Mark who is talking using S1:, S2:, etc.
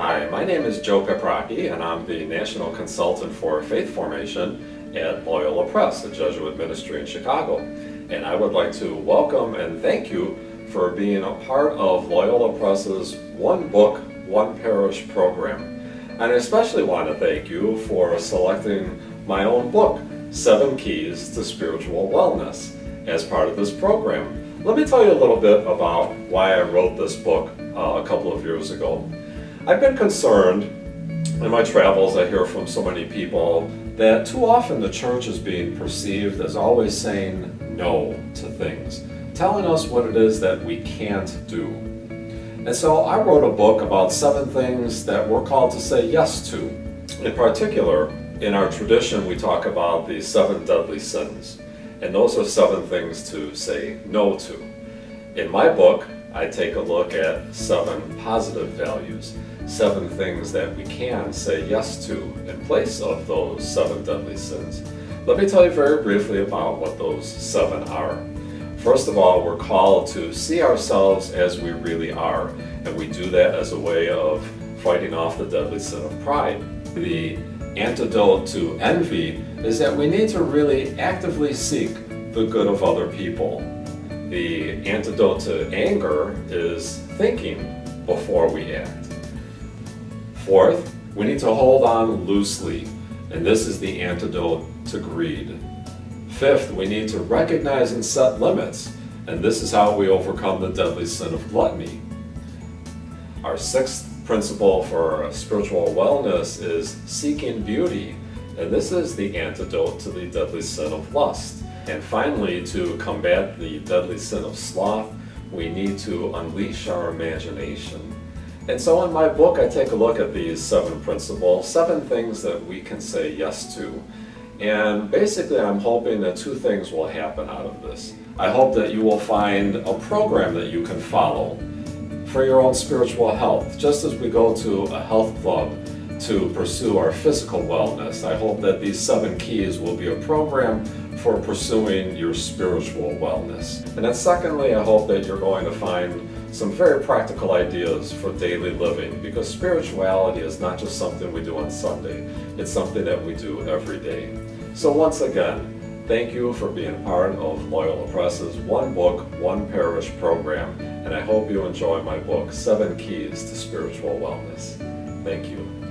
S1: Hi, my name is Joe Paprocki, and I'm the National Consultant for Faith Formation at Loyola Press, a Jesuit ministry in Chicago. And I would like to welcome and thank you for being a part of Loyola Press's One Book, One Parish program. And I especially want to thank you for selecting my own book, 7 Keys to Spiritual Wellness, as part of this program. Let me tell you a little bit about why I wrote this book a couple of years ago. I've been concerned in my travels. I hear from so many people that too often the church is being perceived as always saying no to things, telling us what it is that we can't do. And so I wrote a book about 7 things that we're called to say yes to. In particular, in our tradition, we talk about the 7 deadly sins. And those are 7 things to say no to. In my book, I take a look at 7 positive values, 7 things that we can say yes to in place of those 7 deadly sins. Let me tell you very briefly about what those 7 are. First of all, we're called to see ourselves as we really are, and we do that as a way of fighting off the deadly sin of pride. The antidote to envy is that we need to really actively seek the good of other people. The antidote to anger is thinking before we act. Fourth, we need to hold on loosely, and this is the antidote to greed. Fifth, we need to recognize and set limits, and this is how we overcome the deadly sin of gluttony. Our 6th principle for spiritual wellness is seeking beauty, and this is the antidote to the deadly sin of lust. And finally, to combat the deadly sin of sloth, we need to unleash our imagination. And so in my book, I take a look at these 7 principles, 7 things that we can say yes to. And basically, I'm hoping that 2 things will happen out of this. I hope that you will find a program that you can follow for your own spiritual health. Just as we go to a health club to pursue our physical wellness, I hope that these 7 keys will be a program for pursuing your spiritual wellness. And then secondly, I hope that you're going to find some very practical ideas for daily living, because spirituality is not just something we do on Sunday, it's something that we do every day. So once again, thank you for being part of Loyola Press's One Book, One Parish program, and I hope you enjoy my book, 7 Keys to Spiritual Wellness. Thank you.